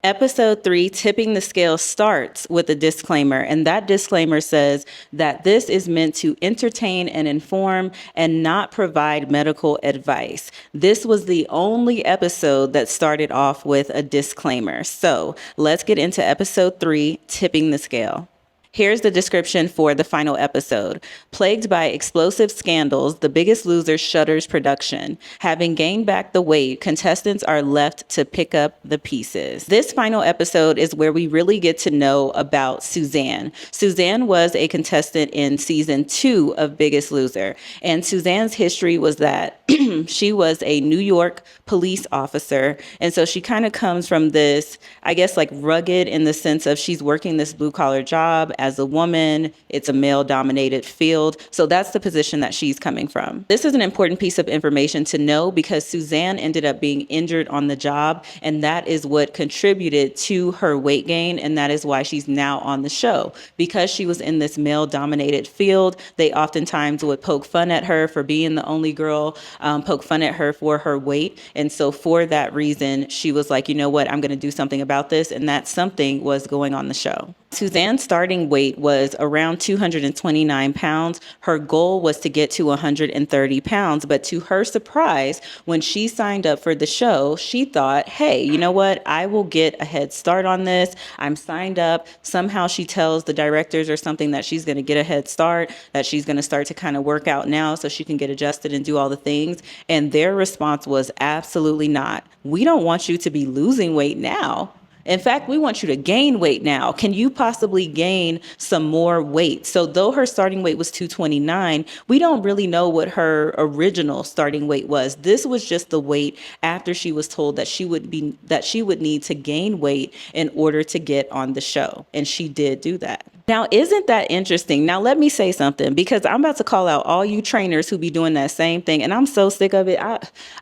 Episode 3, Tipping the Scale, starts with a disclaimer, and that disclaimer says that this is meant to entertain and inform and not provide medical advice. This was the only episode that started off with a disclaimer. So let's get into episode 3, Tipping the Scale. Here's the description for the final episode. Plagued by explosive scandals, The Biggest Loser shutters production. Having gained back the weight, contestants are left to pick up the pieces. This final episode is where we really get to know about Suzanne. Suzanne was a contestant in season 2 of Biggest Loser. And Suzanne's history was that she was a New York police officer. And so she kind of comes from this, I guess, like rugged in the sense of she's working this blue collar job as a woman. It's a male dominated field. So that's the position that she's coming from. This is an important piece of information to know because Suzanne ended up being injured on the job. And that is what contributed to her weight gain. And that is why she's now on the show. Because she was in this male dominated field, they oftentimes would poke fun at her for being the only girl, poke fun at her for her weight. And so for that reason, she was like, you know what, I'm going to do something about this. And that something was going on the show. Suzanne's starting weight was around 229 pounds. Her goal was to get to 130 pounds. But to her surprise, when she signed up for the show, she thought, hey, you know what? I will get a head start on this. I'm signed up. Somehow she tells the directors or something that she's going to get a head start, that she's going to start to kind of work out now so she can get adjusted and do all the things. And their response was absolutely not. We don't want you to be losing weight now. In fact, we want you to gain weight now. Can you possibly gain some more weight? So though her starting weight was 229, we don't really know what her original starting weight was. This was just the weight after she was told that she would need to gain weight in order to get on the show. And she did do that. Now, isn't that interesting? Now, let me say something, because I'm about to call out all you trainers who be doing that same thing. And I'm so sick of it.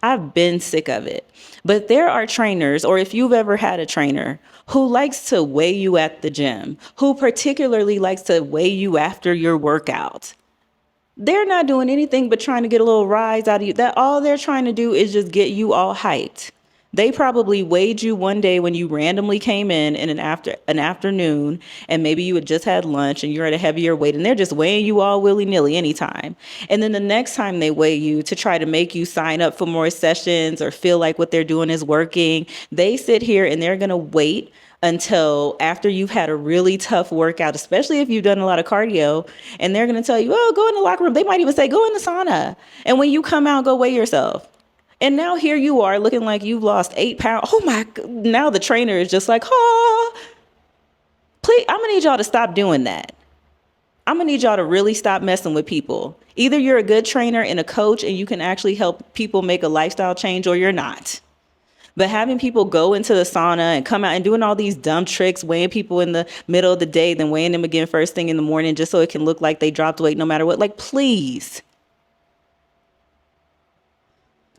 I've been sick of it. But there are trainers, or if you've ever had a trainer, who likes to weigh you at the gym, who particularly likes to weigh you after your workout. They're not doing anything but trying to get a little rise out of you. That all they're trying to do is just get you all hyped. They probably weighed you one day when you randomly came in an afternoon, and maybe you had just had lunch and you're at a heavier weight, and they're just weighing you all willy-nilly anytime. And then the next time they weigh you to try to make you sign up for more sessions or feel like what they're doing is working, they sit here and they're going to wait until after you've had a really tough workout, especially if you've done a lot of cardio, and they're going to tell you, oh, go in the locker room. They might even say, go in the sauna. And when you come out, go weigh yourself. And now here you are looking like you've lost 8 pounds. Oh my, now the trainer is just like, oh, please, I'm gonna need y'all to stop doing that. I'm gonna need y'all to really stop messing with people. Either you're a good trainer and a coach and you can actually help people make a lifestyle change, or you're not. But having people go into the sauna and come out and doing all these dumb tricks, weighing people in the middle of the day, then weighing them again first thing in the morning just so it can look like they dropped weight no matter what, like, please.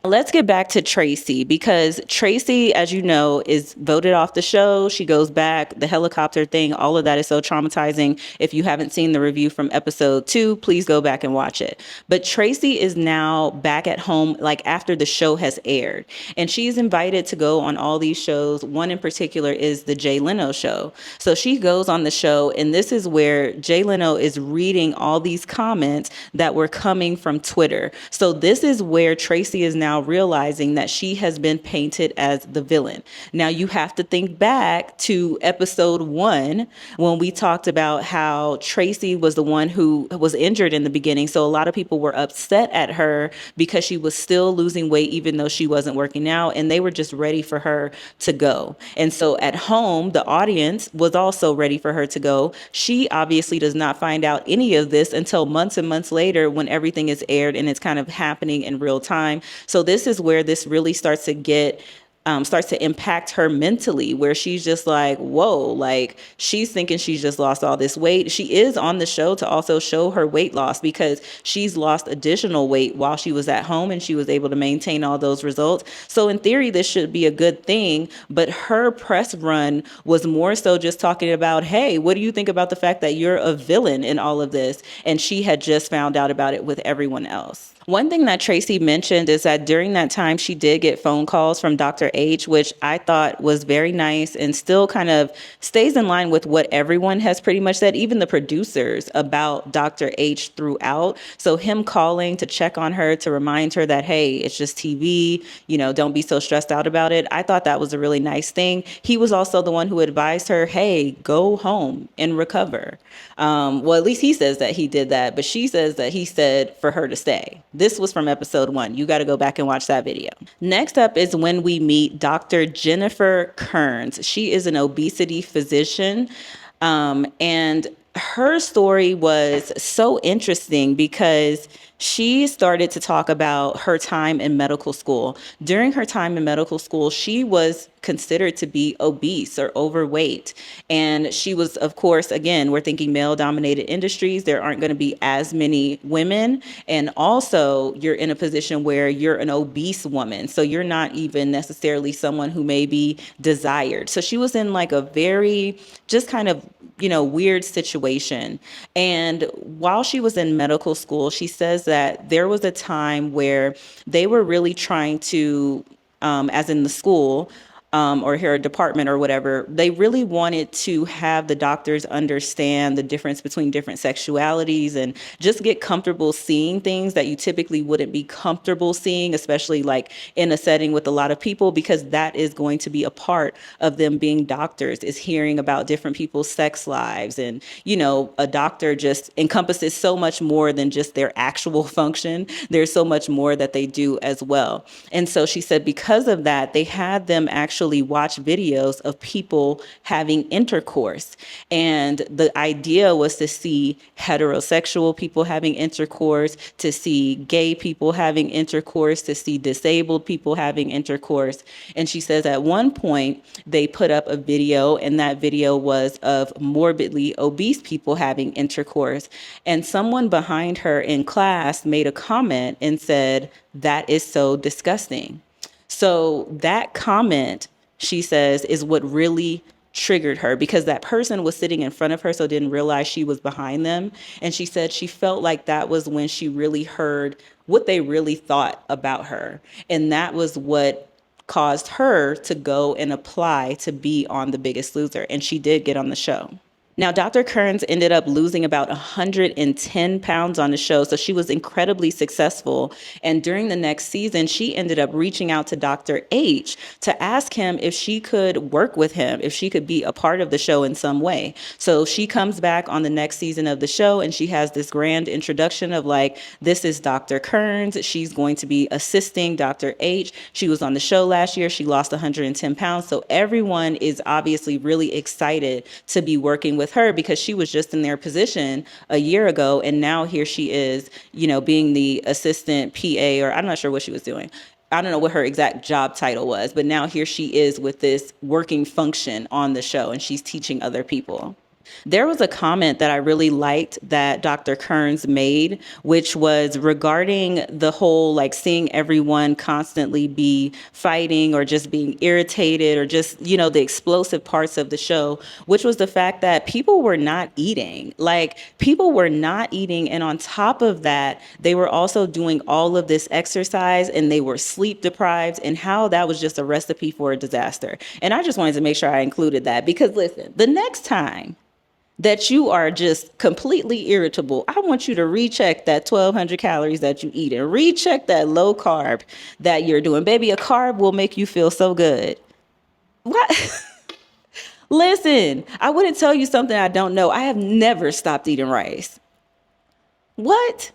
Let's get back to Tracy, because Tracy, as you know, is voted off the show. She goes back, the helicopter thing, all of that is so traumatizing. If you haven't seen the review from episode 2, please go back and watch it. But Tracy is now back at home, like after the show has aired, and she's invited to go on all these shows. One in particular is the Jay Leno show. So she goes on the show, and this is where Jay Leno is reading all these comments that were coming from Twitter. So this is where Tracy is now realizing that she has been painted as the villain. Now you have to think back to episode 1 when we talked about how Tracy was the one who was injured in the beginning. So a lot of people were upset at her because she was still losing weight even though she wasn't working out, and they were just ready for her to go. And so at home, the audience was also ready for her to go. She obviously does not find out any of this until months and months later when everything is aired and it's kind of happening in real time. So this is where this really starts to impact her mentally, where she's just like, whoa, like she's thinking she's just lost all this weight. She is on the show to also show her weight loss because she's lost additional weight while she was at home and she was able to maintain all those results. So in theory, this should be a good thing. But her press run was more so just talking about, hey, what do you think about the fact that you're a villain in all of this? And she had just found out about it with everyone else. One thing that Tracy mentioned is that during that time, she did get phone calls from Dr. H, which I thought was very nice and still kind of stays in line with what everyone has pretty much said, even the producers, about Dr. H throughout. So him calling to check on her, to remind her that, hey, it's just TV, don't be so stressed out about it. I thought that was a really nice thing. He was also the one who advised her, hey, go home and recover. Well, at least he says that he did that, but she says that he said for her to stay. This was from episode 1. You got to go back and watch that video. Next up is when we meet Dr. Jennifer Kearns. She is an obesity physician, and her story was so interesting because she started to talk about her time in medical school. During her time in medical school, she was considered to be obese or overweight. And she was, of course, again, we're thinking male-dominated industries. There aren't going to be as many women. And also, you're in a position where you're an obese woman. So you're not even necessarily someone who may be desired. So she was in like a very just kind of weird situation. And while she was in medical school, she says that there was a time where they were really trying to, as in the school, or her department or whatever, they really wanted to have the doctors understand the difference between different sexualities and just get comfortable seeing things that you typically wouldn't be comfortable seeing, especially like in a setting with a lot of people, because that is going to be a part of them being doctors, is hearing about different people's sex lives. And, a doctor just encompasses so much more than just their actual function. There's so much more that they do as well. And so she said because of that, they had them actually watch videos of people having intercourse. And the idea was to see heterosexual people having intercourse, to see gay people having intercourse, to see disabled people having intercourse. And she says at one point they put up a video, and that video was of morbidly obese people having intercourse. And someone behind her in class made a comment and said, "That is so disgusting." So that comment, she says, is what really triggered her, because that person was sitting in front of her, so didn't realize she was behind them. And she said she felt like that was when she really heard what they really thought about her. And that was what caused her to go and apply to be on The Biggest Loser. And she did get on the show. Now, Dr. Kearns ended up losing about 110 pounds on the show, so she was incredibly successful. And during the next season, she ended up reaching out to Dr. H to ask him if she could work with him, if she could be a part of the show in some way. So she comes back on the next season of the show, and she has this grand introduction of like, this is Dr. Kearns. She's going to be assisting Dr. H. She was on the show last year. She lost 110 pounds. So everyone is obviously really excited to be working with her, because she was just in their position a year ago, and now here she is, being the assistant PA, or I'm not sure what she was doing. I don't know what her exact job title was, but now here she is with this working function on the show, and she's teaching other people. There was a comment that I really liked that Dr. Kearns made, which was regarding the whole, like, seeing everyone constantly be fighting or just being irritated or just, the explosive parts of the show, which was the fact that people were not eating. Like, people were not eating. And on top of that, they were also doing all of this exercise, and they were sleep deprived, and how that was just a recipe for a disaster. And I just wanted to make sure I included that, because listen, the next time that you are just completely irritable, I want you to recheck that 1,200 calories that you eat, and recheck that low carb that you're doing. Baby, a carb will make you feel so good. What? Listen, I wouldn't tell you something I don't know. I have never stopped eating rice. What?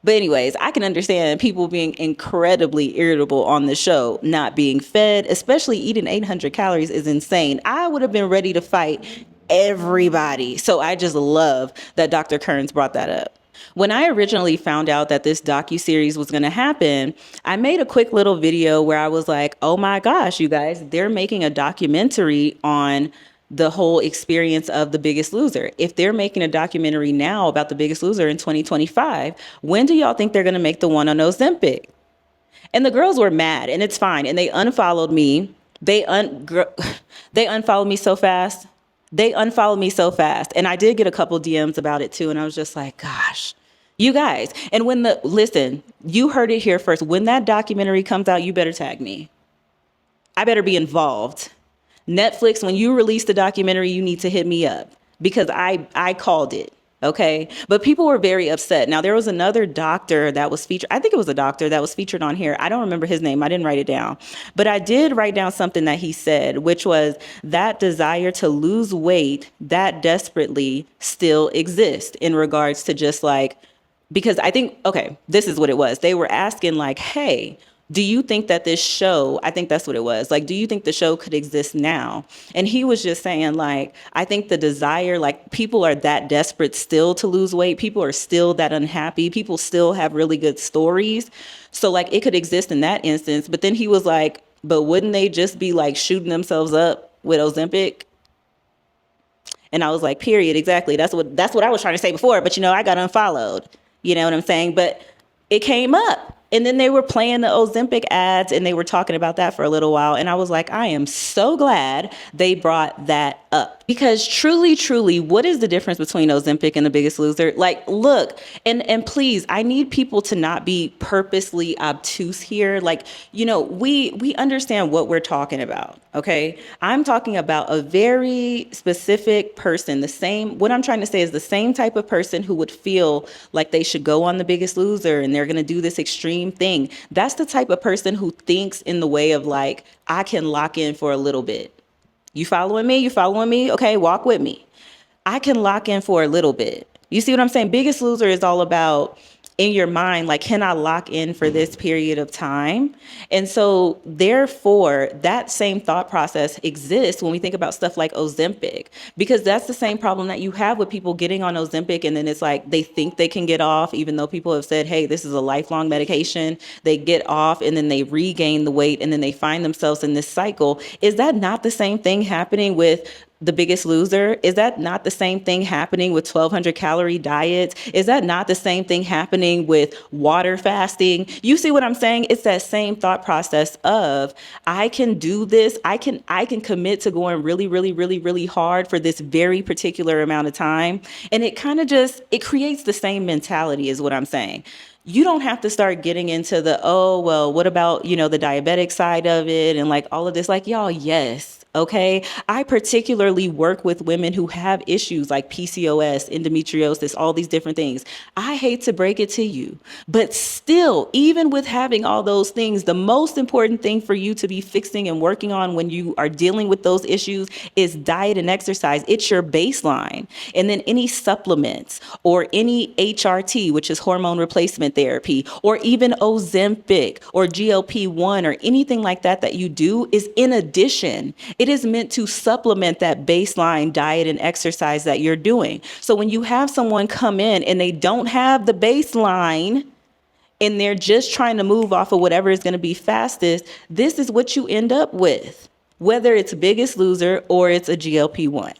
But anyways, I can understand people being incredibly irritable on the show, not being fed, especially eating 800 calories is insane. I would have been ready to fight everybody. So I just love that Dr. Kearns brought that up. When I originally found out that this docuseries was going to happen, I made a quick little video where I was like, oh my gosh, you guys, they're making a documentary on the whole experience of The Biggest Loser. If they're making a documentary now about The Biggest Loser in 2025, when do y'all think they're going to make the one on Ozempic? And the girls were mad, and it's fine. And they unfollowed me. They unfollowed me so fast. They unfollowed me so fast. And I did get a couple DMs about it too. And I was just like, gosh, You guys. And listen, you heard it here first. When that documentary comes out, you better tag me. I better be involved. Netflix, when you release the documentary, you need to hit me up because I called it. Okay. But people were very upset. Now, there was another doctor that was featured. I think it was a doctor that was featured on here. I don't remember his name. I didn't write it down. But I did write down something that he said, which was that desire to lose weight that desperately still exists in regards to just like, because I think, okay, this is what it was. They were asking like, hey, do you think that this show, I think that's what it was. Like, do you think the show could exist now? And he was just saying like, I think the desire, like people are that desperate still to lose weight. People are still that unhappy. People still have really good stories. So like it could exist in that instance. But then he was like, but wouldn't they just be like shooting themselves up with Ozempic? And I was like, period, exactly. That's what I was trying to say before. But I got unfollowed. You know what I'm saying? But it came up. And then they were playing the Ozempic ads and they were talking about that for a little while. And I was like, I am so glad they brought that up. Because truly, truly, what is the difference between Ozempic and The Biggest Loser? Like, look, and please, I need people to not be purposely obtuse here. Like, we understand what we're talking about. Okay. I'm talking about a very specific person. What I'm trying to say is the same type of person who would feel like they should go on The Biggest Loser and they're going to do this extreme thing. That's the type of person who thinks in the way of like, I can lock in for a little bit. You following me? You following me? Okay, walk with me. I can lock in for a little bit. You see what I'm saying? Biggest Loser is all about in your mind, like, can I lock in for this period of time? And so therefore, that same thought process exists when we think about stuff like Ozempic, because that's the same problem that you have with people getting on Ozempic. And then it's like, they think they can get off, even though people have said, hey, this is a lifelong medication. They get off and then they regain the weight and then they find themselves in this cycle. Is that not the same thing happening with The Biggest Loser? Is that not the same thing happening with 1,200 calorie diets? Is that not the same thing happening with water fasting? You see what I'm saying? It's that same thought process of, I can do this. I can commit to going really, really, really, really hard for this very particular amount of time. And it kind of it creates the same mentality is what I'm saying. You don't have to start getting into the, oh, well, what about, the diabetic side of it and like all of this, like, y'all, yes. Okay. I particularly work with women who have issues like PCOS, endometriosis, all these different things. I hate to break it to you, but still, even with having all those things, the most important thing for you to be fixing and working on when you are dealing with those issues is diet and exercise. It's your baseline. And then any supplements or any HRT, which is hormone replacement therapy, or even Ozempic or GLP-1 or anything like that you do is in addition. It is meant to supplement that baseline diet and exercise that you're doing. So when you have someone come in and they don't have the baseline and they're just trying to move off of whatever is going to be fastest, this is what you end up with, whether it's Biggest Loser or it's a GLP-1.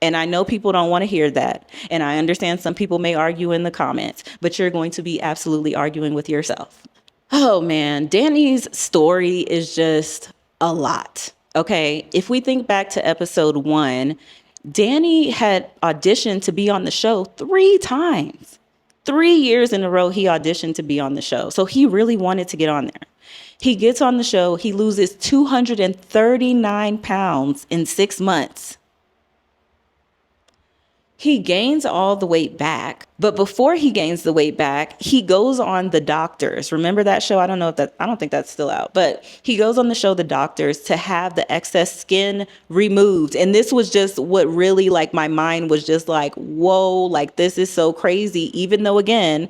And I know people don't want to hear that. And I understand some people may argue in the comments, but you're going to be absolutely arguing with yourself. Oh man, Danny's story is just a lot. Okay, if we think back to episode 1, Danny had auditioned to be on the show 3 times. 3 years in a row, he auditioned to be on the show. So he really wanted to get on there. He gets on the show. He loses 239 pounds in 6 months. He gains all the weight back, but before he gains the weight back, he goes on The Doctors. Remember that show? I don't think that's still out, but he goes on the show The Doctors to have the excess skin removed. And this was just what really, like, my mind was just like, whoa, like, this is so crazy. Even though, again,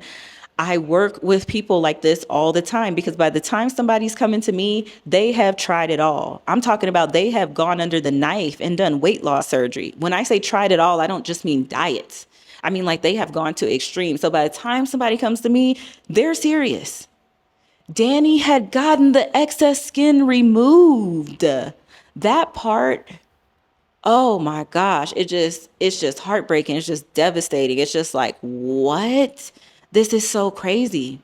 I work with people like this all the time, because by the time somebody's coming to me, they have tried it all. I'm talking about they have gone under the knife and done weight loss surgery. When I say tried it all, I don't just mean diets. I mean, like, they have gone to extreme. So by the time somebody comes to me, they're serious. Danny had gotten the excess skin removed. That part, oh my gosh, it's just heartbreaking. It's just devastating. It's just like, what? This is so crazy.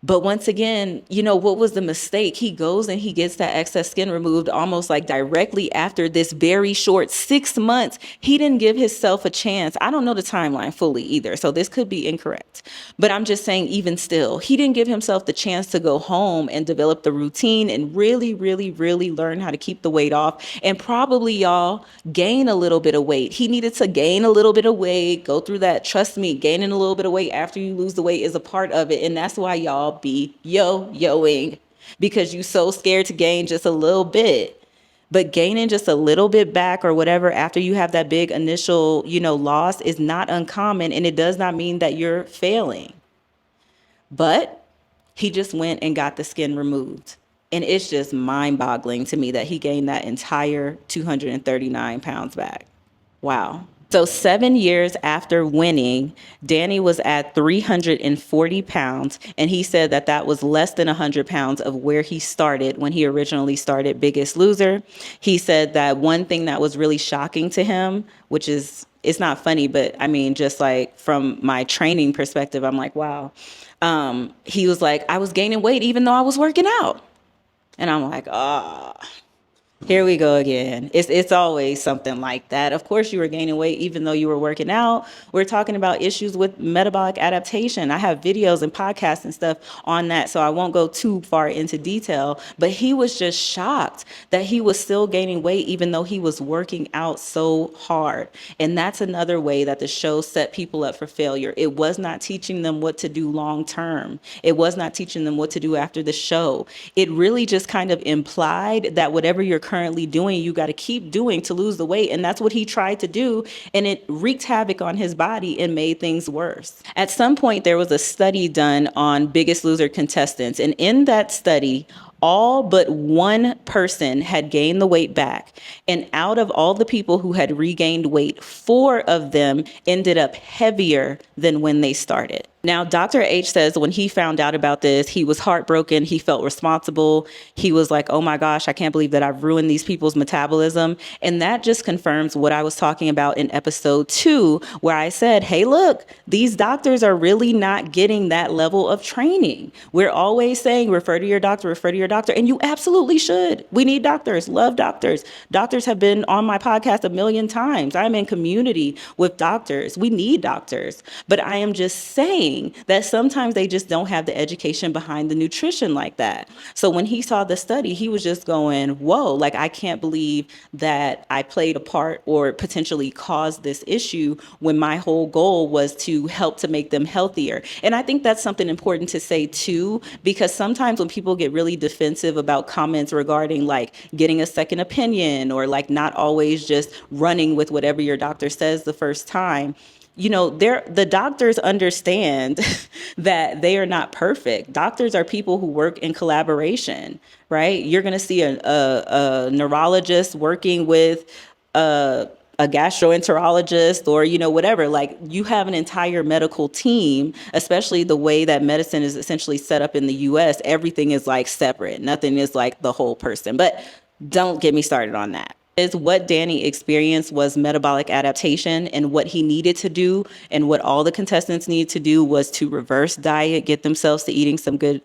But once again, what was the mistake? He goes and he gets that excess skin removed almost like directly after this very short 6 months. He didn't give himself a chance. I don't know the timeline fully either, so this could be incorrect. But I'm just saying, even still, he didn't give himself the chance to go home and develop the routine and really, really, really learn how to keep the weight off and probably, y'all, gain a little bit of weight. He needed to gain a little bit of weight, go through that. Trust me, gaining a little bit of weight after you lose the weight is a part of it. And that's why y'all be yo-yoing, because you so scared to gain just a little bit. But gaining just a little bit back or whatever after you have that big initial, loss is not uncommon, and it does not mean that you're failing. But he just went and got the skin removed. And it's just mind-boggling to me that he gained that entire 239 pounds back. Wow. So 7 years after winning, Danny was at 340 pounds, and he said that that was less than 100 pounds of where he started when he originally started Biggest Loser. He said that one thing that was really shocking to him, which is, it's not funny, but I mean, just like from my training perspective, I'm like, wow. He was like, I was gaining weight even though I was working out. And I'm like, here we go again. It's always something like that. Of course, you were gaining weight even though you were working out. We're talking about issues with metabolic adaptation. I have videos and podcasts and stuff on that, so I won't go too far into detail. But he was just shocked that he was still gaining weight even though he was working out so hard. And that's another way that the show set people up for failure. It was not teaching them what to do long term. It was not teaching them what to do after the show. It really just kind of implied that whatever you're currently doing, you got to keep doing to lose the weight. And that's what he tried to do. And it wreaked havoc on his body and made things worse. At some point, there was a study done on Biggest Loser contestants. And in that study, all but one person had gained the weight back. And out of all the people who had regained weight, 4 of them ended up heavier than when they started. Now, Dr. H says when he found out about this, he was heartbroken. He felt responsible. He was like, oh my gosh, I can't believe that I've ruined these people's metabolism. And that just confirms what I was talking about in episode 2, where I said, hey, look, these doctors are really not getting that level of training. We're always saying, refer to your doctor, refer to your doctor. And you absolutely should. We need doctors, love doctors. Doctors have been on my podcast a million times. I'm in community with doctors. We need doctors. But I am just saying that sometimes they just don't have the education behind the nutrition like that. So when he saw the study, he was just going, whoa, like, I can't believe that I played a part or potentially caused this issue when my whole goal was to help to make them healthier. And I think that's something important to say too, because sometimes when people get really defensive about comments regarding like getting a second opinion or like not always just running with whatever your doctor says the first time, the doctors understand that they are not perfect. Doctors are people who work in collaboration, right? You're going to see a neurologist working with a gastroenterologist or, whatever. Like, you have an entire medical team, especially the way that medicine is essentially set up in the US. Everything is like separate. Nothing is like the whole person. But don't get me started on that. Is what Danny experienced was metabolic adaptation, and what he needed to do and what all the contestants need to do was to reverse diet, get themselves to eating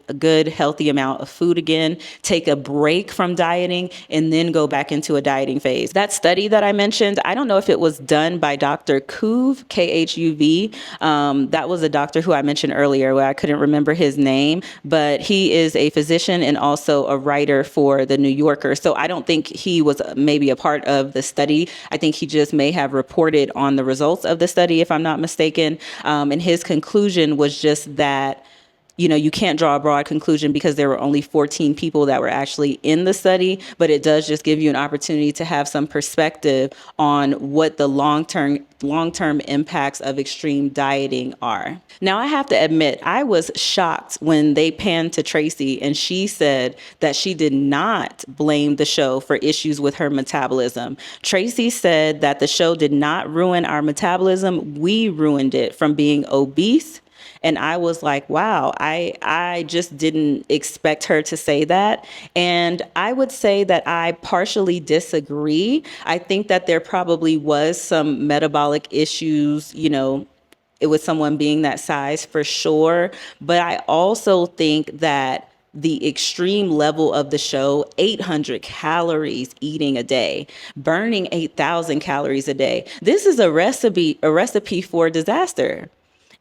a good healthy amount of food again, take a break from dieting, and then go back into a dieting phase. That study that I mentioned, I don't know if it was done by Dr. Kuv, Khuv. That was a doctor who I mentioned earlier where I couldn't remember his name, but he is a physician and also a writer for The New Yorker. So I don't think he was maybe a part of the study. I think he just may have reported on the results of the study, if I'm not mistaken. And his conclusion was just that, you can't draw a broad conclusion because there were only 14 people that were actually in the study, but it does just give you an opportunity to have some perspective on what the long-term impacts of extreme dieting are. Now, I have to admit, I was shocked when they panned to Tracy and she said that she did not blame the show for issues with her metabolism. Tracy said that the show did not ruin our metabolism. We ruined it from being obese. And I was like, wow, I just didn't expect her to say that. And I would say that I partially disagree. I think that there probably was some metabolic issues, it with someone being that size for sure. But I also think that the extreme level of the show, 800 calories eating a day, burning 8,000 calories a day. This is a recipe for disaster.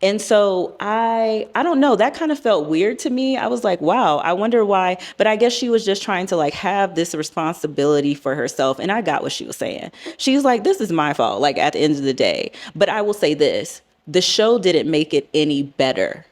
And so I don't know, that kind of felt weird to me. I was like, wow, I wonder why. But I guess she was just trying to like have this responsibility for herself. And I got what she was saying. She's like, this is my fault, like at the end of the day. But I will say this, the show didn't make it any better.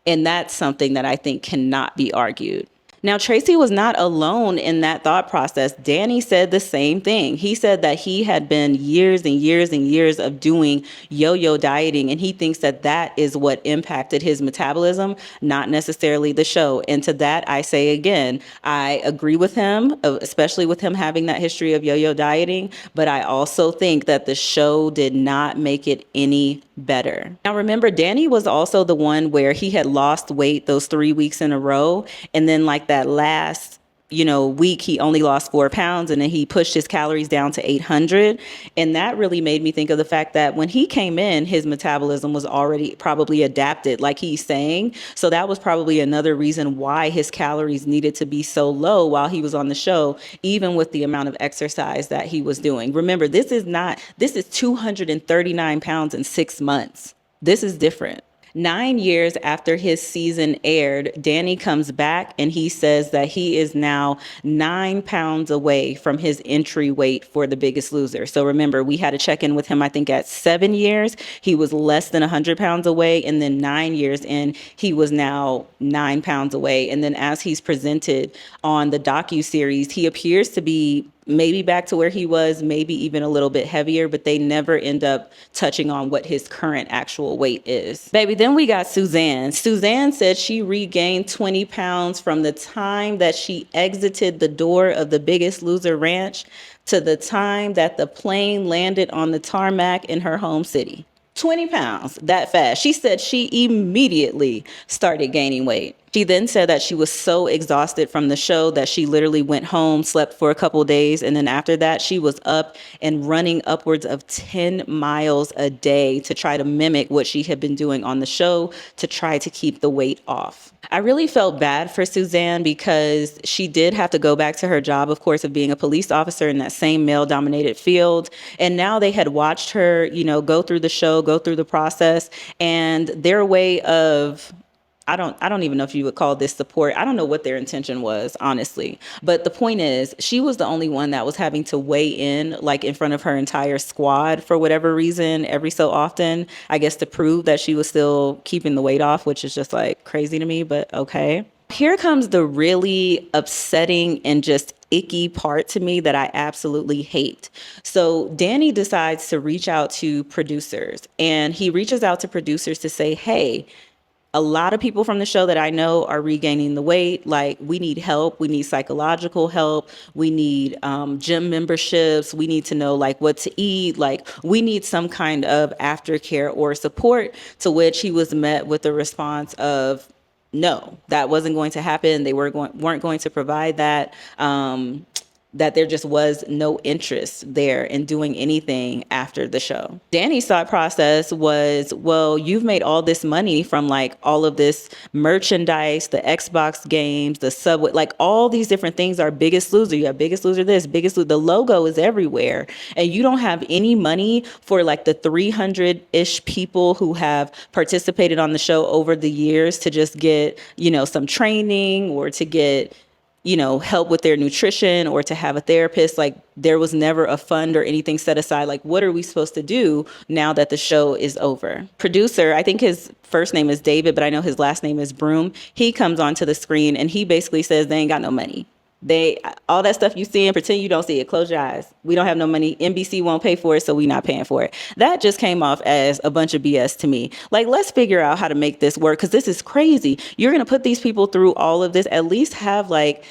And that's something that I think cannot be argued. Now, Tracy was not alone in that thought process. Danny said the same thing. He said that he had been years and years and years of doing yo-yo dieting, and he thinks that that is what impacted his metabolism, not necessarily the show. And to that, I say again, I agree with him, especially with him having that history of yo-yo dieting, but I also think that the show did not make it any better. Now, remember, Danny was also the one where he had lost weight those 3 weeks in a row, and then like that last week, he only lost 4 pounds, and then he pushed his calories down to 800. And that really made me think of the fact that when he came in, his metabolism was already probably adapted, like he's saying. So that was probably another reason why his calories needed to be so low while he was on the show, even with the amount of exercise that he was doing. Remember, this is 239 pounds in 6 months. This is different. 9 years after his season aired, Danny comes back and he says that he is now 9 pounds away from his entry weight for The Biggest Loser. So remember, we had a check-in with him, I think at 7 years, he was less than 100 pounds away. And then 9 years in, he was now 9 pounds away. And then as he's presented on the docuseries, he appears to be maybe back to where he was, maybe even a little bit heavier, but they never end up touching on what his current actual weight is. Baby, then we got Suzanne. Suzanne said she regained 20 pounds from the time that she exited the door of the Biggest Loser ranch to the time that the plane landed on the tarmac in her home city. 20 pounds that fast. She said she immediately started gaining weight. She then said that she was so exhausted from the show that she literally went home, slept for a couple of days, and then after that, she was up and running upwards of 10 miles a day to try to mimic what she had been doing on the show to try to keep the weight off. I really felt bad for Suzanne because she did have to go back to her job, of course, of being a police officer in that same male-dominated field. And now they had watched her, go through the show, go through the process, and their way of I don't even know if you would call this support. I don't know what their intention was, honestly. But the point is, she was the only one that was having to weigh in, like in front of her entire squad for whatever reason, every so often, I guess to prove that she was still keeping the weight off, which is just like crazy to me, but okay. Here comes the really upsetting and just icky part to me that I absolutely hate. So Danny decides to reach out to producers, and he reaches out to producers to say, hey, a lot of people from the show that I know are regaining the weight. Like, we need help. We need psychological help. We need gym memberships. We need to know like what to eat. Like, we need some kind of aftercare or support, to which he was met with the response of, no, that wasn't going to happen. They weren't going to provide that. That there just was no interest there in doing anything after the show. Danny's thought process was, well, you've made all this money from like all of this merchandise, the Xbox games, the Subway, like all these different things are Biggest Loser. You have Biggest Loser this, Biggest Loser, the logo is everywhere. And you don't have any money for like the 300-ish people who have participated on the show over the years to just get, some training or to get help with their nutrition or to have a therapist. Like, there was never a fund or anything set aside. Like, what are we supposed to do now that the show is over? Producer, I think his first name is David, but I know his last name is Broom. He comes onto the screen and he basically says they ain't got no money. All that stuff you see and pretend you don't see it. Close your eyes. We don't have no money. NBC won't pay for it, so we not paying for it. That just came off as a bunch of BS to me. Like, let's figure out how to make this work, because this is crazy. You're going to put these people through all of this. At least have I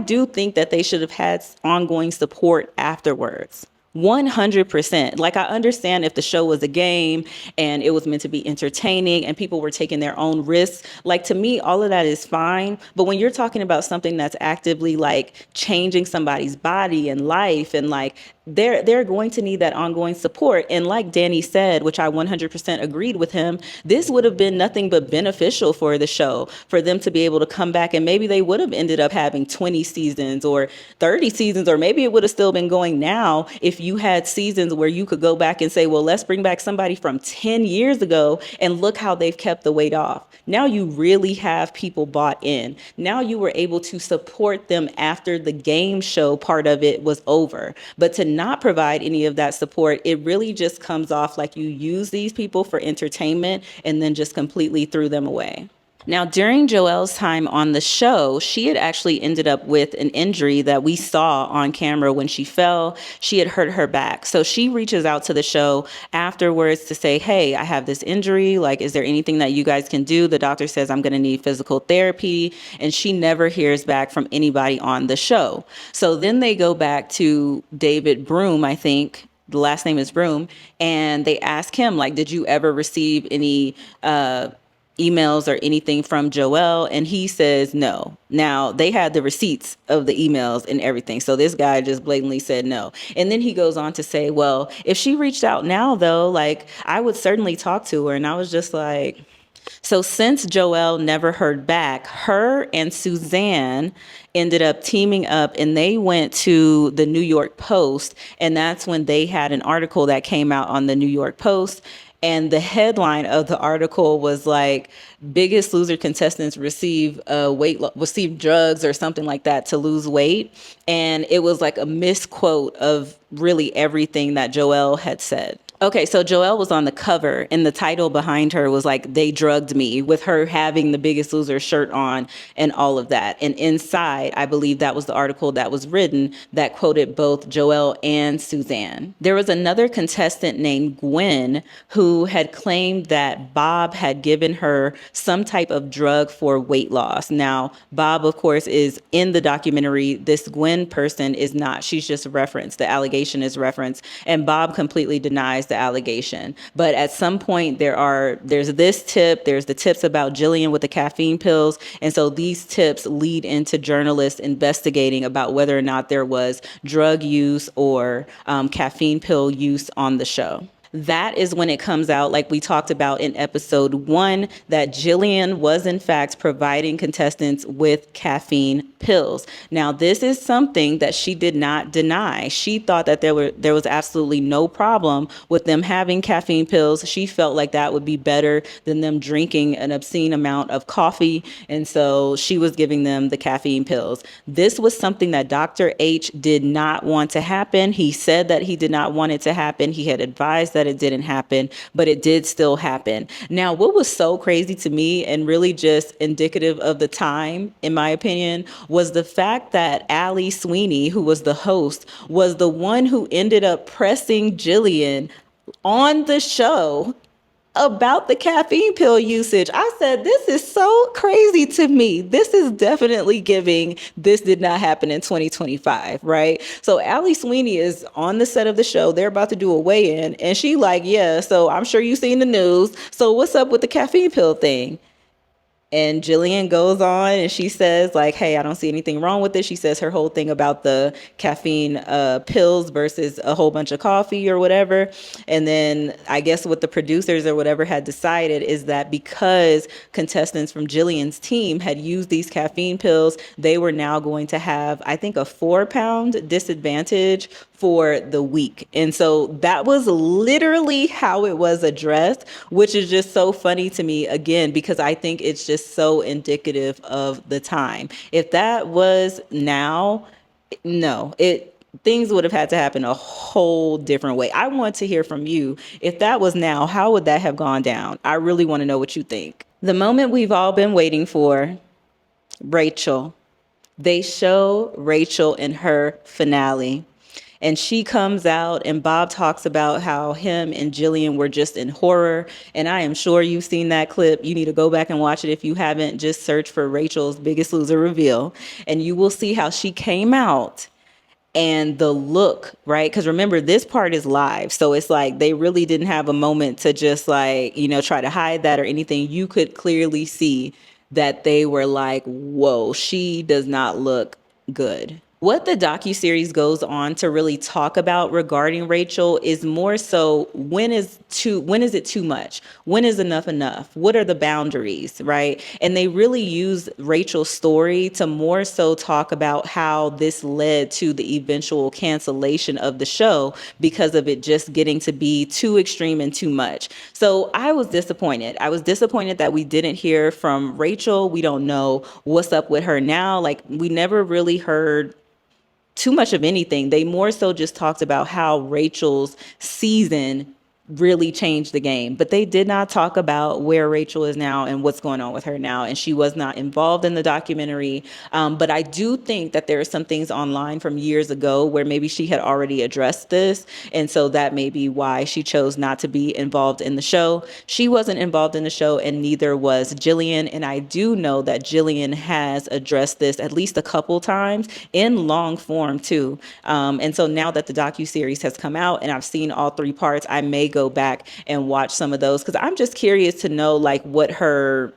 do think that they should have had ongoing support afterwards. 100%. Like, I understand if the show was a game and it was meant to be entertaining and people were taking their own risks. Like, to me, all of that is fine. But when you're talking about something that's actively like changing somebody's body and life and like they're going to need that ongoing support. And like Danny said, which I 100% agreed with him, this would have been nothing but beneficial for the show, for them to be able to come back, and maybe they would have ended up having 20 seasons or 30 seasons, or maybe it would have still been going now if you had seasons where you could go back and say, well, let's bring back somebody from 10 years ago and look how they've kept the weight off. Now you really have people bought in. Now you were able to support them after the game show part of it was over. But to not provide any of that support, it really just comes off like you use these people for entertainment and then just completely threw them away. Now, during Joelle's time on the show, she had actually ended up with an injury that we saw on camera when she fell. She had hurt her back. So she reaches out to the show afterwards to say, hey, I have this injury. Like, is there anything that you guys can do? The doctor says I'm going to need physical therapy. And she never hears back from anybody on the show. So then they go back to David Broom, I think. The last name is Broom. And they ask him, like, did you ever receive any emails or anything from Joelle? And he says no. Now, they had the receipts of the emails and everything. So this guy just blatantly said no. And then he goes on to say, well, if she reached out now, though, like, I would certainly talk to her. And I was just like, so since Joelle never heard back, her and Suzanne ended up teaming up, and they went to the New York Post. And that's when they had an article that came out on the New York Post. And the headline of the article was like, Biggest Loser contestants receive receive drugs or something like that to lose weight. And it was like a misquote of really everything that Joelle had said. Okay, so Joelle was on the cover, and the title behind her was like, they drugged me, with her having the Biggest Loser shirt on and all of that. And inside, I believe that was the article that was written that quoted both Joelle and Suzanne. There was another contestant named Gwen who had claimed that Bob had given her some type of drug for weight loss. Now, Bob, of course, is in the documentary. This Gwen person is not. She's just referenced. The allegation is referenced. And Bob completely denies the allegation. But at some point there's this tip, there's the tips about Jillian with the caffeine pills. And so these tips lead into journalists investigating about whether or not there was drug use or caffeine pill use on the show. That is when it comes out, like we talked about in episode 1, that Jillian was in fact providing contestants with caffeine pills. Now, this is something that she did not deny. She thought that there was absolutely no problem with them having caffeine pills. She felt like that would be better than them drinking an obscene amount of coffee. And so she was giving them the caffeine pills. This was something that Dr. H did not want to happen. He said that he did not want it to happen. He had advised that it didn't happen, but it did still happen. Now, what was so crazy to me and really just indicative of the time, in my opinion, was the fact that Allie Sweeney, who was the host, was the one who ended up pressing Jillian on the show about the caffeine pill usage. I said, this is so crazy to me. This is definitely giving, this did not happen in 2025, right? So Allie Sweeney is on the set of the show. They're about to do a weigh-in, and she like, yeah, so I'm sure you've seen the news. So what's up with the caffeine pill thing? And Jillian goes on and she says, like, hey, I don't see anything wrong with it. She says her whole thing about the caffeine pills versus a whole bunch of coffee or whatever. And then I guess what the producers or whatever had decided is that because contestants from Jillian's team had used these caffeine pills, they were now going to have, I think, a 4-pound disadvantage for the week. And so that was literally how it was addressed, which is just so funny to me, again, because I think it's just so indicative of the time. If that was now, no, things would have had to happen a whole different way. I want to hear from you. If that was now, how would that have gone down? I really want to know what you think. The moment we've all been waiting for, Rachel. They show Rachel in her finale. And she comes out and Bob talks about how him and Jillian were just in horror. And I am sure you've seen that clip. You need to go back and watch it if you haven't. Just search for Rachel's Biggest Loser reveal. And you will see how she came out and the look, right? Because remember, this part is live. So it's like they really didn't have a moment to just like, try to hide that or anything. You could clearly see that they were like, whoa, she does not look good. What the docuseries goes on to really talk about regarding Rachel is more so when is it too much? When is enough? What are the boundaries, right? And they really use Rachel's story to more so talk about how this led to the eventual cancellation of the show because of it just getting to be too extreme and too much. So I was disappointed. I was disappointed that we didn't hear from Rachel. We don't know what's up with her now. Like, we never really heard too much of anything. They more so just talked about how Rachel's season really changed the game, but they did not talk about where Rachel is now and what's going on with her now. And she was not involved in the documentary. But I do think that there are some things online from years ago where maybe she had already addressed this. And so that may be why she chose not to be involved in the show. She wasn't involved in the show, and neither was Jillian. And I do know that Jillian has addressed this at least a couple times in long form too. And so now that the docuseries has come out and I've seen all 3 parts, I may go back and watch some of those because I'm just curious to know like what her,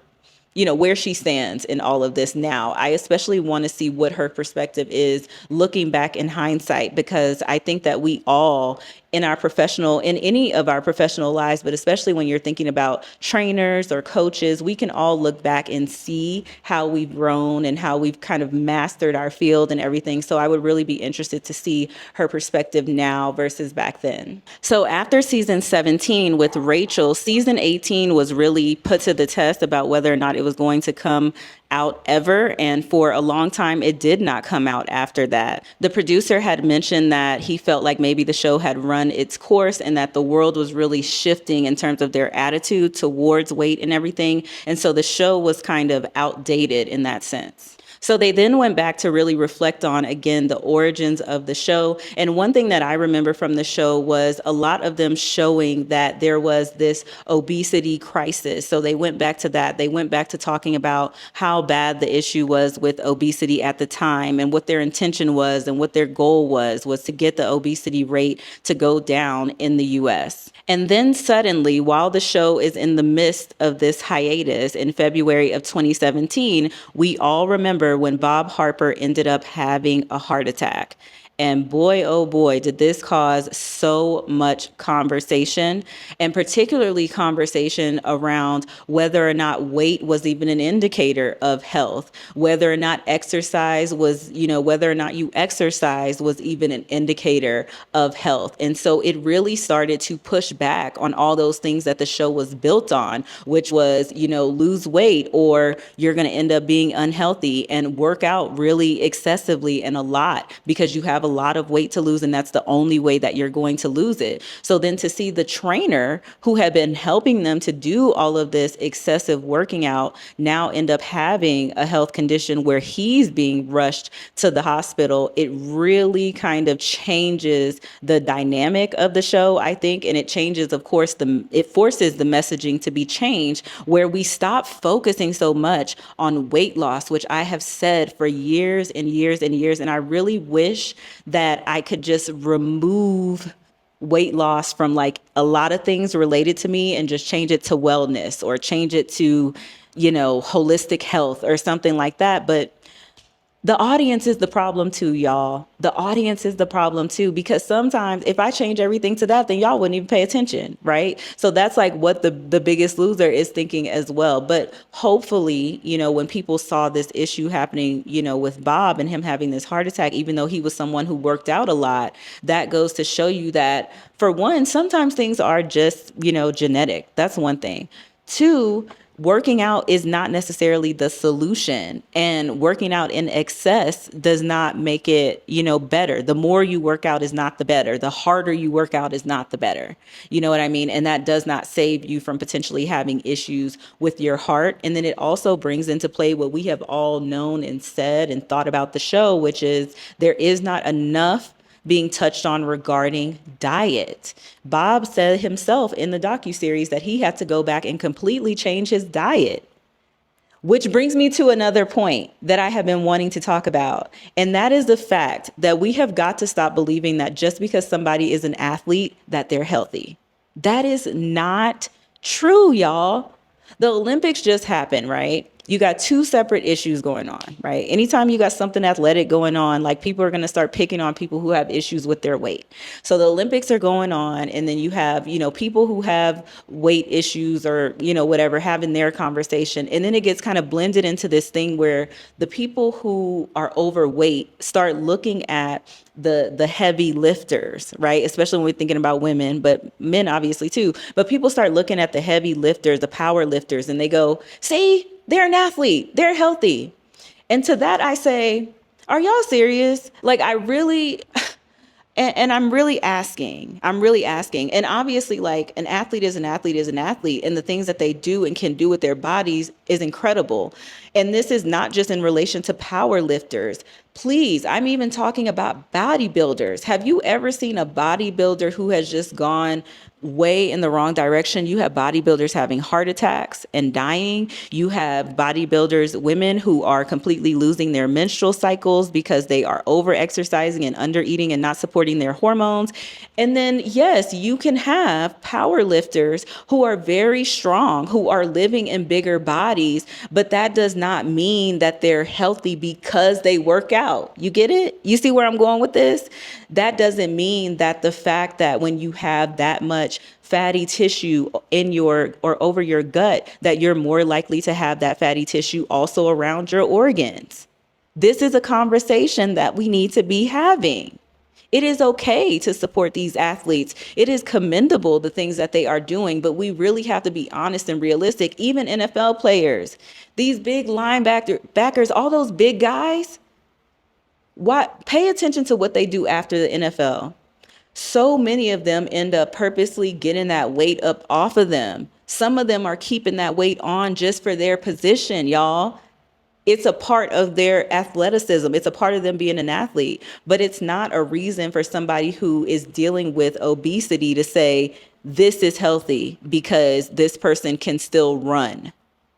where she stands in all of this now. I especially want to see what her perspective is looking back in hindsight, because I think that we all in any of our professional lives, but especially when you're thinking about trainers or coaches, we can all look back and see how we've grown and how we've kind of mastered our field and everything. So I would really be interested to see her perspective now versus back then. So after season 17 with Rachel, season 18 was really put to the test about whether or not it was going to come out ever. And for a long time, it did not come out after that. The producer had mentioned that he felt like maybe the show had run its course and that the world was really shifting in terms of their attitude towards weight and everything. And so the show was kind of outdated in that sense. So they then went back to really reflect on, again, the origins of the show. And one thing that I remember from the show was a lot of them showing that there was this obesity crisis. So they went back to that. They went back to talking about how bad the issue was with obesity at the time and what their intention was and what their goal was to get the obesity rate to go down in the US. And then suddenly, while the show is in the midst of this hiatus in February of 2017, we all remember when Bob Harper ended up having a heart attack. And boy, oh boy, did this cause so much conversation, and particularly conversation around whether or not weight was even an indicator of health, whether or not exercise was, whether or not you exercise was even an indicator of health. And so it really started to push back on all those things that the show was built on, which was, lose weight or you're going to end up being unhealthy, and work out really excessively and a lot because you have a lot of weight to lose, and that's the only way that you're going to lose it. So then to see the trainer who had been helping them to do all of this excessive working out now end up having a health condition where he's being rushed to the hospital, it really kind of changes the dynamic of the show, I think. And it changes, of course, it forces the messaging to be changed, where we stop focusing so much on weight loss, which I have said for years and years and years. And I really wish that I could just remove weight loss from like a lot of things related to me and just change it to wellness or change it to, holistic health or something like that. But the audience is the problem too, y'all. The audience is the problem too, because sometimes if I change everything to that, then y'all wouldn't even pay attention, right? So that's like what the biggest loser is thinking as well. But hopefully, when people saw this issue happening, with Bob and him having this heart attack, even though he was someone who worked out a lot, that goes to show you that, for one, sometimes things are just, genetic. That's one thing. Two, working out is not necessarily the solution, and working out in excess does not make it, better. The more you work out is not the better. The harder you work out is not the better. You know what I mean? And that does not save you from potentially having issues with your heart. And then it also brings into play what we have all known and said and thought about the show, which is there is not enough being touched on regarding diet. Bob said himself in the docuseries that he had to go back and completely change his diet. Which brings me to another point that I have been wanting to talk about. And that is the fact that we have got to stop believing that just because somebody is an athlete, that they're healthy. That is not true, y'all. The Olympics just happened, right? you got two separate issues going on, right? Anytime you got something athletic going on, like people are going to start picking on people who have issues with their weight. So the Olympics are going on, and then you have, people who have weight issues or, whatever, having their conversation. And then it gets kind of blended into this thing where the people who are overweight start looking at the heavy lifters, right? Especially when we're thinking about women, but men obviously too. But people start looking at the heavy lifters, the power lifters, and they go, see, they're an athlete, they're healthy. And to that I say, are y'all serious? Like, I really, and I'm really asking. And obviously, like, an athlete is an athlete is an athlete. And the things that they do and can do with their bodies is incredible. And this is not just in relation to power lifters. Please, I'm even talking about bodybuilders. Have you ever seen a bodybuilder who has just gone way in the wrong direction? You have bodybuilders having heart attacks and dying. You have bodybuilders, women who are completely losing their menstrual cycles because they are over exercising and under eating and not supporting their hormones. And then, yes, you can have power lifters who are very strong, who are living in bigger bodies, but that does not mean that they're healthy because they work out. You get it? You see where I'm going with this? That doesn't mean that the fact that when you have that much fatty tissue in your or over your gut, that you're more likely to have that fatty tissue also around your organs. This is a conversation that we need to be having. It is okay to support these athletes. It is commendable, the things that they are doing, but we really have to be honest and realistic. Even NFL players, these big linebackers, all those big guys, pay attention to what they do after the NFL. So many of them end up purposely getting that weight up off of them. Some of them are keeping that weight on just for their position, y'all. It's a part of their athleticism. It's a part of them being an athlete, but it's not a reason for somebody who is dealing with obesity to say, this is healthy because this person can still run.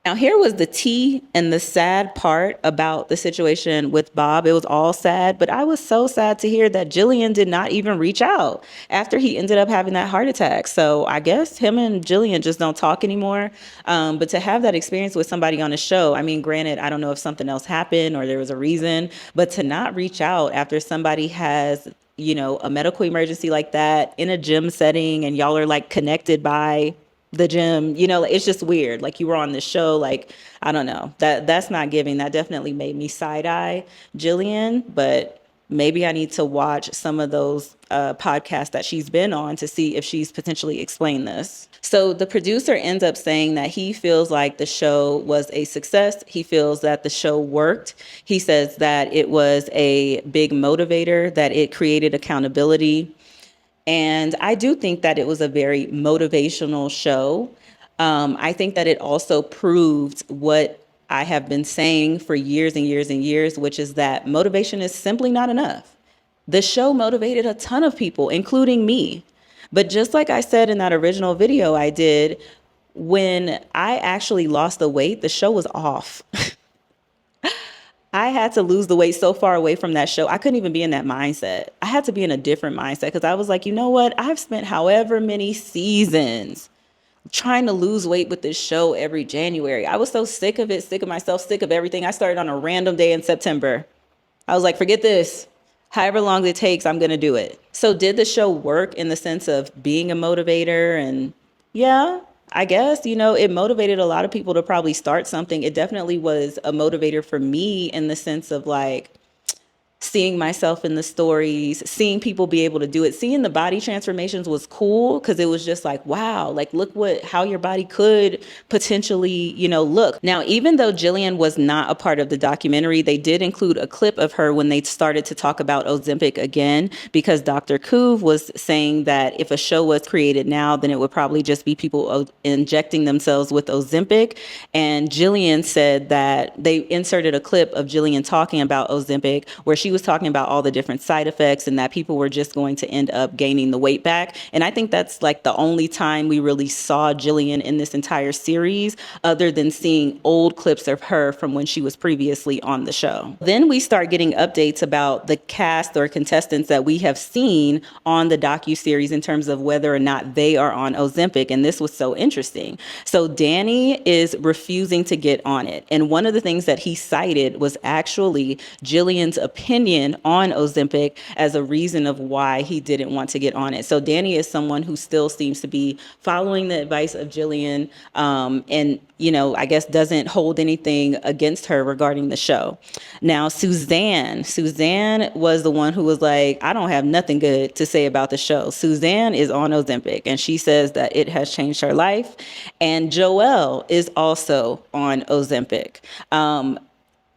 Now, here was the tea and the sad part about the situation with Bob. It was all sad, but I was so sad to hear that Jillian did not even reach out after he ended up having that heart attack. So I guess him and Jillian just don't talk anymore. But to have that experience with somebody on a show, I mean, granted, I don't know if something else happened or there was a reason, but to not reach out after somebody has, a medical emergency like that in a gym setting and y'all are like connected by the gym, it's just weird. Like, you were on this show, like, I don't know, that's not giving. That definitely made me side eye Jillian, but maybe I need to watch some of those podcasts that she's been on to see if she's potentially explained this. So the producer ends up saying that he feels like the show was a success. He feels that the show worked. He says that it was a big motivator, that it created accountability. And I do think that it was a very motivational show. I think that it also proved what I have been saying for years and years and years, which is that motivation is simply not enough. The show motivated a ton of people, including me. But just like I said in that original video I did, when I actually lost the weight, the show was off. I had to lose the weight so far away from that show. I couldn't even be in that mindset. I had to be in a different mindset because I was like, you know what? I've spent however many seasons trying to lose weight with this show every January. I was so sick of it, sick of myself, sick of everything. I started on a random day in September. I was like, forget this. However long it takes, I'm going to do it. So did the show work in the sense of being a motivator? And yeah, I guess, it motivated a lot of people to probably start something. It definitely was a motivator for me in the sense of like seeing myself in the stories, seeing people be able to do it, seeing the body transformations was cool because it was just like, wow, like look how your body could potentially, look. Now, even though Jillian was not a part of the documentary, they did include a clip of her when they started to talk about Ozempic again, because Dr. Kuv was saying that if a show was created now, then it would probably just be people injecting themselves with Ozempic. And Jillian said that they inserted a clip of Jillian talking about Ozempic where she she was talking about all the different side effects and that people were just going to end up gaining the weight back. And I think that's like the only time we really saw Jillian in this entire series, other than seeing old clips of her from when she was previously on the show. Then we start getting updates about the cast or contestants that we have seen on the docuseries in terms of whether or not they are on Ozempic. And this was so interesting. So Danny is refusing to get on it. And one of the things that he cited was actually Jillian's opinion on Ozempic as a reason of why he didn't want to get on it. So Danny is someone who still seems to be following the advice of Jillian, and, you know, I guess doesn't hold anything against her regarding the show. Now, Suzanne was the one who was like, I don't have nothing good to say about the show. Suzanne is on Ozempic, and she says that it has changed her life. And Joelle is also on Ozempic.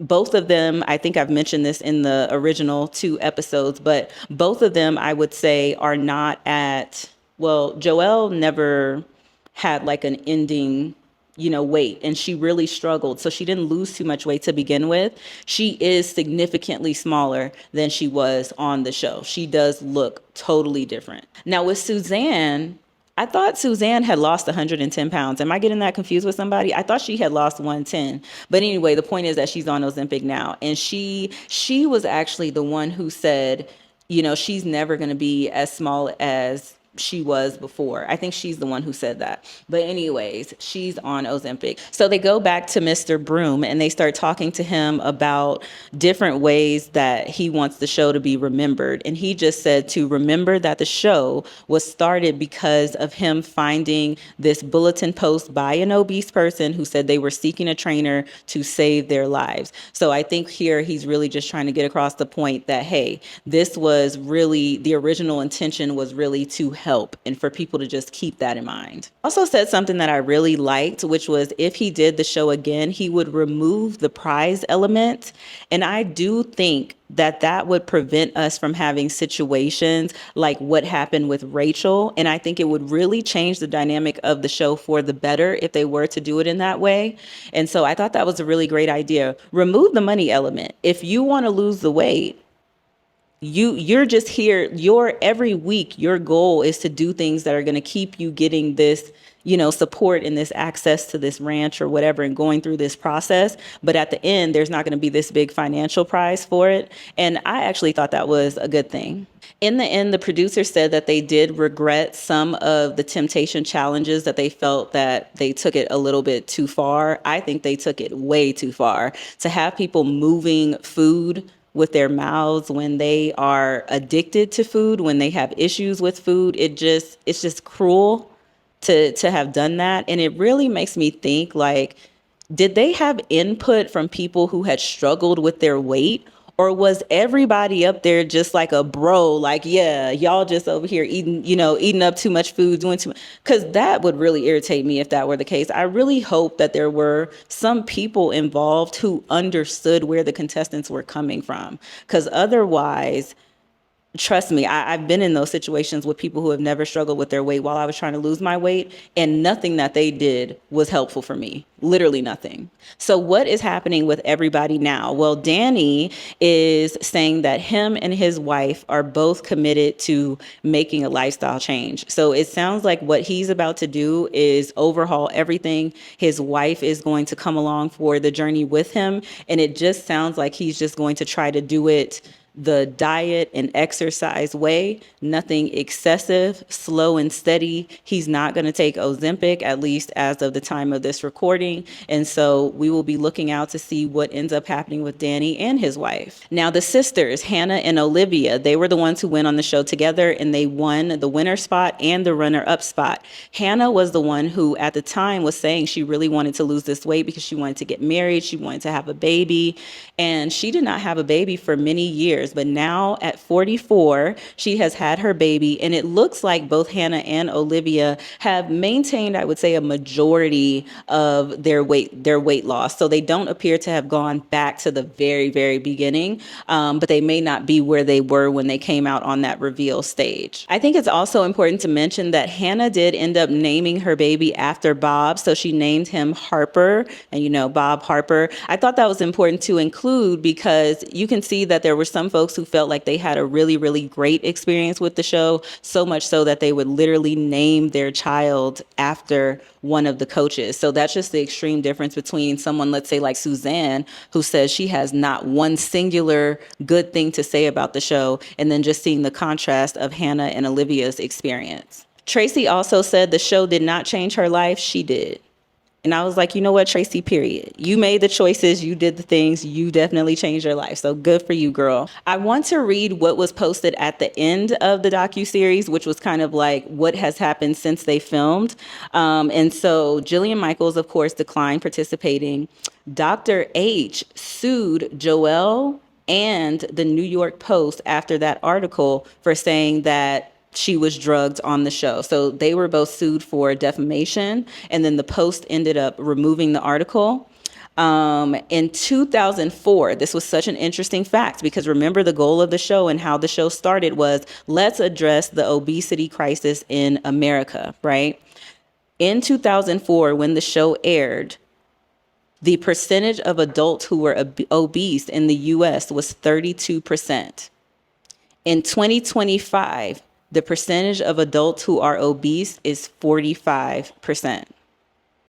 Both of them, I think I've mentioned this in the original 2 episodes, but both of them, I would say, are not at, well, Joelle never had like an ending, you know, weight, and she really struggled. So she didn't lose too much weight to begin with. She is significantly smaller than she was on the show. She does look totally different. Now with Suzanne, I thought Suzanne had lost 110 pounds. Am I getting that confused with somebody? I thought she had lost 110. But anyway, the point is that she's on Ozempic now. And she was actually the one who said, you know, she's never going to be as small as she was before. I think she's the one who said that. But anyways, she's on Ozempic. So they go back to Mr. Broom and they start talking to him about different ways that he wants the show to be remembered. And he just said to remember that the show was started because of him finding this bulletin post by an obese person who said they were seeking a trainer to save their lives. So I think here he's really just trying to get across the point that, hey, this was really, the original intention was really to help and for people to just keep that in mind. Also said something that I really liked, which was if he did the show again, he would remove the prize element. And I do think that that would prevent us from having situations like what happened with Rachel. And I think it would really change the dynamic of the show for the better if they were to do it in that way. And so I thought that was a really great idea. Remove the money element. If you want to lose the weight, you're just here, every week, your goal is to do things that are going to keep you getting this, you know, support and this access to this ranch or whatever and going through this process. But at the end, there's not going to be this big financial prize for it. And I actually thought that was a good thing. In the end, the producer said that they did regret some of the temptation challenges, that they felt that they took it a little bit too far. I think they took it way too far to have people moving food with their mouths when they are addicted to food, when they have issues with food. It's just cruel to have done that. And it really makes me think, like, did they have input from people who had struggled with their weight? Or was everybody up there just like a bro, like, yeah, y'all just over here eating up too much food, doing too much? Because that would really irritate me if that were the case. I really hope that there were some people involved who understood where the contestants were coming from. Because otherwise, trust me, I've been in those situations with people who have never struggled with their weight while I was trying to lose my weight, and nothing that they did was helpful for me. Literally nothing. So what is happening with everybody now? Well, Danny is saying that him and his wife are both committed to making a lifestyle change. So it sounds like what he's about to do is overhaul everything. His wife is going to come along for the journey with him. And it just sounds like he's just going to try to do it the diet and exercise way, nothing excessive, slow and steady. He's not going to take Ozempic, at least as of the time of this recording. And so we will be looking out to see what ends up happening with Danny and his wife. Now, the sisters, Hannah and Olivia, they were the ones who went on the show together, and they won the winner spot and the runner-up spot. Hannah was the one who at the time was saying she really wanted to lose this weight because she wanted to get married. She wanted to have a baby, and she did not have a baby for many years. But now at 44, she has had her baby, and it looks like both Hannah and Olivia have maintained, I would say, a majority of their weight loss. So they don't appear to have gone back to the very, very beginning, but they may not be where they were when they came out on that reveal stage. I think it's also important to mention that Hannah did end up naming her baby after Bob. So she named him Harper, and Bob Harper. I thought that was important to include because you can see that there were some some folks who felt like they had a really, really great experience with the show, so much so that they would literally name their child after one of the coaches. So that's just the extreme difference between someone, let's say like Suzanne, who says she has not one singular good thing to say about the show, and then just seeing the contrast of Hannah and Olivia's experience. Tracy also said the show did not change her life, she did. And I was like, you know what, Tracy, period. You made the choices, you did the things, you definitely changed your life. So good for you, girl. I want to read what was posted at the end of the docuseries, which was kind of like what has happened since they filmed. And so Jillian Michaels, of course, declined participating. Dr. H sued Joelle and the New York Post after that article for saying that she was drugged on the show. So they were both sued for defamation, and then the Post ended up removing the article. In 2004, this was such an interesting fact because remember the goal of the show and how the show started was let's address the obesity crisis in America, right? In 2004, when the show aired, the percentage of adults who were obese in the US was 32%. In 2025, the percentage of adults who are obese is 45%.